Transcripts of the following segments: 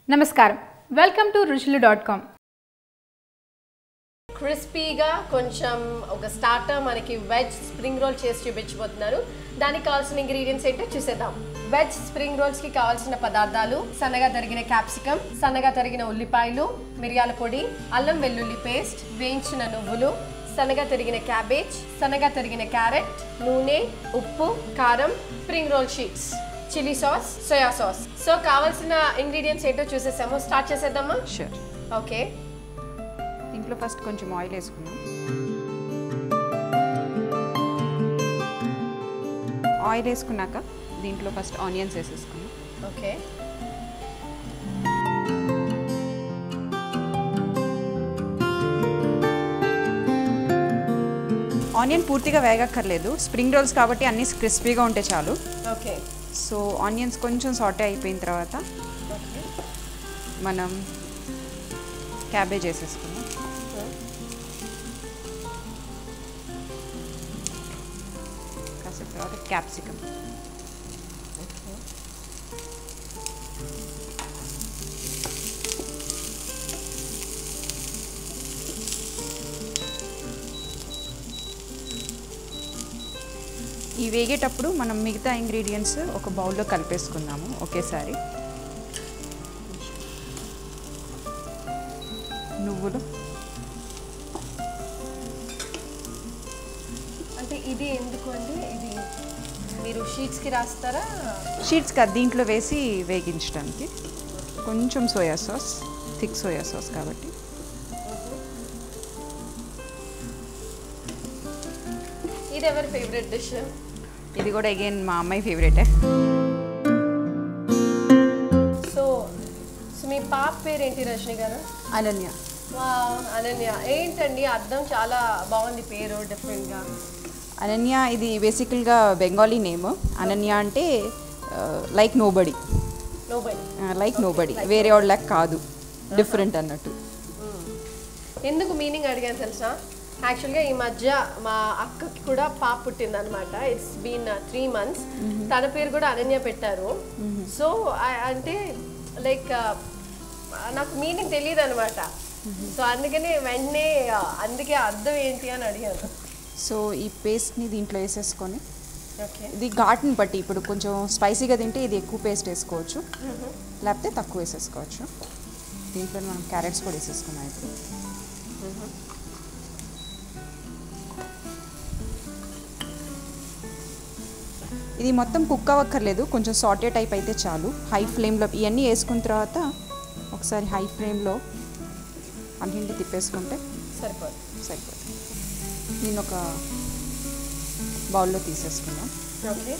నమస్కారం welcome to ruchilu.com క్రిస్పీగా కొంచెం ఒక స్టార్టర్ మనకి వెజ్ స్ప్రింగ్ రోల్ చేసి చూపించబోతున్నారు. దానికి కావాల్సిన ఇంగ్రీడియంట్స్ ఏంటో చూసేద్దాం. వెజ్ స్ప్రింగ్ రోల్స్ కి కావాల్సిన పదార్థాలు: సన్నగా తరిగిన క్యాప్సికమ్, సన్నగా తరిగిన ఉల్లిపాయలు, మిరియాల పొడి, అల్లం వెల్లుల్లి పేస్ట్, వేయించిన నువ్వులు, సన్నగా తరిగిన క్యాబేజ్, సన్నగా తరిగిన క్యారెట్, నూనె, ఉప్పు, కారం, spring roll sheets, chilli sauce, soya sauce. So కావాల్సిన ఇంగ్రీడియంట్స్ ఏంటో చూసేసాము. స్టార్ట్ చేసేద్దామా? షూర్. ఓకే, దీంట్లో ఫస్ట్ కొంచెం ఆయిల్ వేసుకున్నాం. ఆయిల్ వేసుకున్నాక దీంట్లో ఫస్ట్ ఆనియన్స్ వేసేసుకున్నాం. ఓకే, ఆనియన్ పూర్తిగా వేగక్కర్లేదు, స్ప్రింగ్ రోల్స్ కాబట్టి అన్నీ క్రిస్పీగా ఉంటే చాలు. ఓకే. సో ఆనియన్స్ కొంచెం సాటే అయిపోయిన తర్వాత మనం క్యాబేజ్ వేసేసుకున్నాం. కాసేపు తర్వాత క్యాప్సికమ్, ఈ వేగేటప్పుడు మనం మిగతా ఇంగ్రీడియంట్స్ ఒక బౌల్లో కలిపేసుకుందాము ఒకేసారి. నువ్వులు, అంటే ఇది ఎందుకు అండి? ఇది మీరు షీట్స్కి రాస్తారా? షీట్స్ కాదు, దీంట్లో వేసి వేగించడానికి. కొంచెం soya sauce, thick soya sauce కాబట్టి. ఇది ఎవరి ఫేవరెట్ డిష్? ఇది కూడా అగైన్ మా అమ్మాయి ఫేవరెటే. సో మీ పాప పేరేంటి రజని గారు? అనన్య. అనన్య. ఏంటండి అర్థం చాలా బాగుంది, పేరు డిఫరెంట్గా. అనన్య ఇది బేసికల్గా బెంగాలీ నేమ్. అనన్య అంటే లైక్ నోబడి, లైక్ నోబడి, వేరే వాళ్ళ లైక్ కాదు, డిఫరెంట్ అన్నట్టు. ఎందుకు మీనింగ్ అడిగాను తెలుసా? యాక్చువల్గా ఈ మధ్య మా అక్కకి కూడా పాప పుట్టింది అనమాట. It's been 3 months. తన పేరు కూడా అనన్య పెట్టారు. సో అంటే లైక్ నాకు మీనింగ్ తెలియదు అనమాట. సో అందుకని వెంటనే అందుకే అర్థం ఏంటి అని అడిగాను. సో ఈ పేస్ట్ని దీంట్లో వేసేసుకొని, ఓకే, ఇది ఘాటుని బట్టి, ఇప్పుడు కొంచెం స్పైసీగా తింటే ఇది ఎక్కువ పేస్ట్ వేసుకోవచ్చు, లేకపోతే తక్కువ వేసేసుకోవచ్చు. దీంట్లో మనం క్యారెట్స్ కూడా వేసేసుకున్నాం ఇప్పుడు. ఇది మొత్తం కుక్ అవ్వక్కర్లేదు, కొంచెం సాటే టైప్ అయితే చాలు. హై ఫ్లేమ్లో ఇవన్నీ వేసుకున్న తర్వాత ఒకసారి హై ఫ్లేమ్లో అన్నింటి తిప్పేసుకుంటే సరిపోతుంది. దీన్ని ఒక బౌల్లో తీసేసుకుందాం. Okay,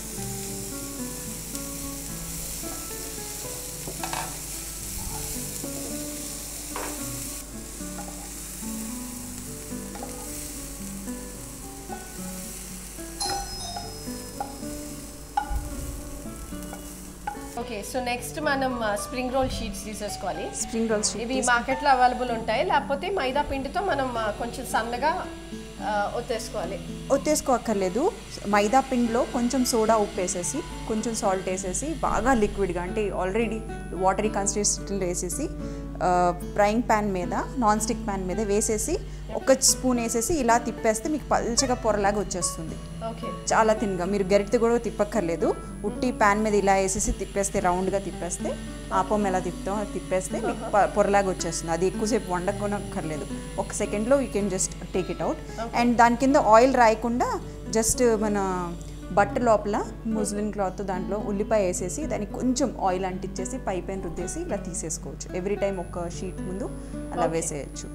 okay. సో నెక్స్ట్ మనం స్ప్రింగ్ రోల్ షీట్స్ తీసేసుకోవాలి. స్ప్రింగ్ రోల్స్ ఇవి మార్కెట్లో అవైలబుల్ ఉంటాయి, లేకపోతే మైదా పిండితో మనం కొంచెం సన్నగా ఒత్తేసుకోక్కర్లేదు. మైదా పిండిలో కొంచెం సోడా ఉప్పు వేసేసి, కొంచెం సాల్ట్ వేసేసి, బాగా లిక్విడ్గా అంటే ఆల్రెడీ వాటరీ కన్సిస్టెన్సీలో వేసేసి ఫ్రైయింగ్ ప్యాన్ మీద, నాన్ స్టిక్ ప్యాన్ మీద వేసేసి ఒక స్పూన్ వేసేసి ఇలా తిప్పేస్తే మీకు పల్చగా పొరలాగా వచ్చేస్తుంది. చాలా తిన్గా, మీరు గరిటెతో కూడా తిప్పక్కర్లేదు. ఉట్టి ప్యాన్ మీద ఇలా వేసేసి తిప్పేస్తే, రౌండ్గా తిప్పేస్తే, ఆపం ఎలా తిప్పుతాం అది తిప్పేస్తే మీకు పొరలాగా వచ్చేస్తుంది. అది ఎక్కువసేపు వండక్కర్లేదు, ఒక సెకండ్లో you can just take it out. And దాని కింద ఆయిల్ రాయకుండా జస్ట్ మన బట్ట లోపల ముస్లిం క్లాత్ దాంట్లో ఉల్లిపాయ వేసేసి దానికి కొంచెం ఆయిల్ అంటించేసి పైపైన రుద్దేసి ఇలా తీసేసుకోవచ్చు. ఎవ్రీ టైం ఒక షీట్ ముందు అలా వేసేయచ్చు.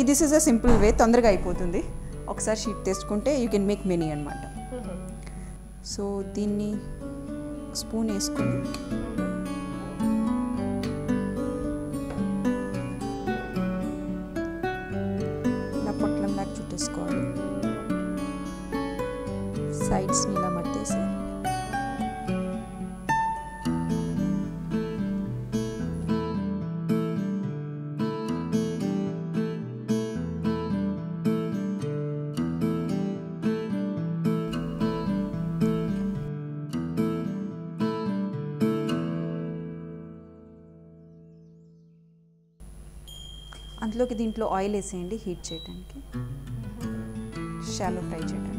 This is a simple way, తొందరగా అయిపోతుంది. ఒకసారి షీట్ తెచ్చుకుంటే యూ కెన్ మేక్ మెనీ అనమాట. సో దీన్ని స్పూన్ వేసుకుని ఇలా పొట్లంలాగా చుట్టేసుకోవాలి. సైడ్స్ని ఇలా మట్టేసి అందులోకి దీంట్లో ఆయిల్ వేసేయండి హీట్ చేయడానికి, షాలో ఫ్రై చేయడానికి.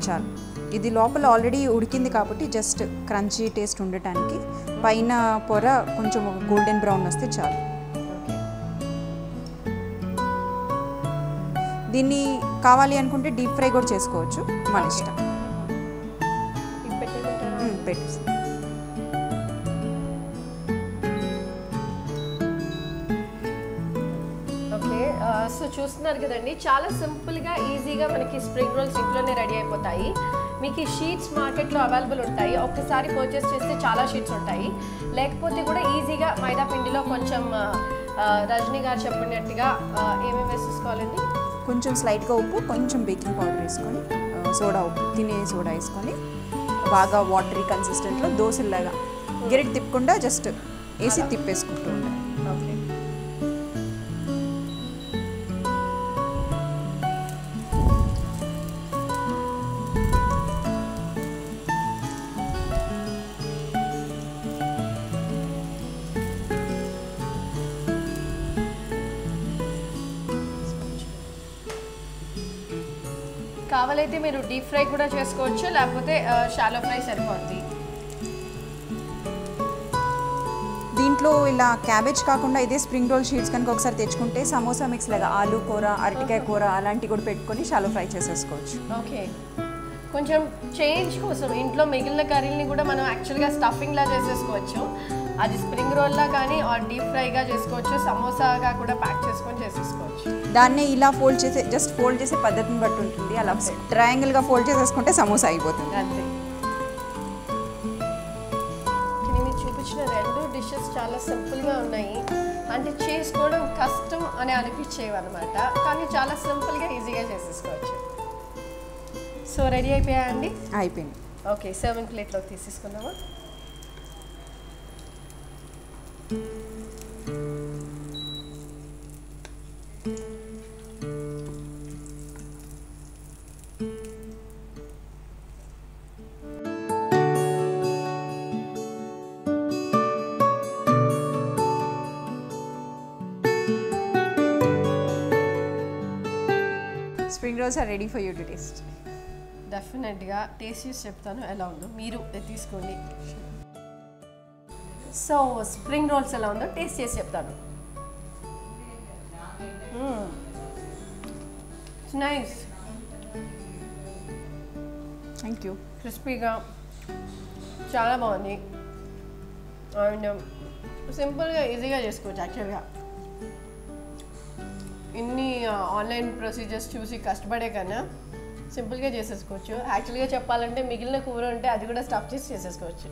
చాలు, ఇది లోపల ఆల్రెడీ ఉడికింది కాబట్టి జస్ట్ క్రంచీ టేస్ట్ ఉండటానికి పైన పొర కొంచెం గోల్డెన్ బ్రౌన్ వస్తే చాలు. దీన్ని కావాలి అనుకుంటే డీప్ ఫ్రై కూడా చేసుకోవచ్చు, మన ఇష్టం. పెట్టేసి సో చూస్తున్నారు కదండి, చాలా సింపుల్గా ఈజీగా మనకి స్ప్రింగ్ రోల్స్ ఇంట్లోనే రెడీ అయిపోతాయి. మీకు ఈ షీట్స్ మార్కెట్లో అవైలబుల్ ఉంటాయి. ఒక్కసారి పర్చేస్ చేస్తే చాలా షీట్స్ ఉంటాయి. లేకపోతే కూడా ఈజీగా మైదా పిండిలో కొంచెం రజనీ గారు చెప్పినట్టుగా ఏమేమి వేసేసుకోవాలండి? కొంచెం స్లైట్గా ఉప్పు, కొంచెం బేకింగ్ పౌడర్ వేసుకొని, సోడా ఉప్పు, తినే సోడా వేసుకొని బాగా వాటరీ కన్సిస్టెంట్లో దోశలాగా గెరిట్ తిప్పకుండా జస్ట్ వేసి తిప్పేసుకుంటూ ఉంటాయి. ఓకే, కావాలైతే మీరు డీప్ ఫ్రై కూడా చేసుకోవచ్చు, లేకపోతే షాలో ఫ్రై సరిపోద్ది. దీంట్లో ఇలా క్యాబేజ్ కాకుండా ఇదే స్ప్రింగ్ రోల్ షీట్స్ కనుక ఒకసారి తెచ్చుకుంటే సమోసా మిక్స్ లాగా ఆలు కూర, అరటికాయ కూర అలాంటివి కూడా పెట్టుకొని షాలో ఫ్రై చేసేసుకోవచ్చు. ఓకే, కొంచెం చేంజ్ కోసం ఇంట్లో మిగిలిన కర్రీని కూడా మనం యాక్చువల్గా స్టఫింగ్లా చేసేసుకోవచ్చు. అది స్ప్రింగ్ రోల్లా కానీ ఆర్ డీప్ ఫ్రైగా చేసుకోవచ్చు, సమోసాగా కూడా ప్యాక్ చేసుకొని చేసేసుకోవచ్చు. దాన్నే ఇలా ఫోల్డ్ చేసే, జస్ట్ ఫోల్డ్ చేసే పద్ధతిని బట్టి ఉంటుంది. అలా ట్రయాంగిల్గా ఫోల్డ్ చేసేసుకుంటే సమోసా అయిపోతుంది అంతే. మీరు చూపించిన రెండు డిషెస్ చాలా సింపుల్గా ఉన్నాయి, అంటే చేసుకోవడం కష్టం అని అనిపించేవి అనమాట, కానీ చాలా సింపుల్గా ఈజీగా చేసేసుకోవచ్చు. సో రెడీ అయిపోయా అండి? అయిపోయింది. ఓకే, సర్వింగ్ ప్లేట్లోకి తీసేసుకుందామా? Spring rolls are ready for you to taste. డెఫినెట్గా టేస్ట్ చేసి చెప్తాను ఎలా ఉందో, మీరు తీసుకోండి. సో స్ప్రింగ్ రోల్స్ ఎలా ఉందో టేస్ట్ చేసి చెప్తాను. Nice, thank you. క్రిస్పీగా చాలా బాగుంది అండ్ సింపుల్గా ఈజీగా చేసుకోవచ్చు. యాక్చువల్గా ఇన్ని ఆన్లైన్ ప్రొసీజర్స్ చూసి కష్టపడే కన్నా సింపుల్గా చేసేసుకోవచ్చు. యాక్చువల్గా చెప్పాలంటే మిగిలిన కూర ఉంటే అది కూడా స్టఫ్ చేసి చేసేసుకోవచ్చు.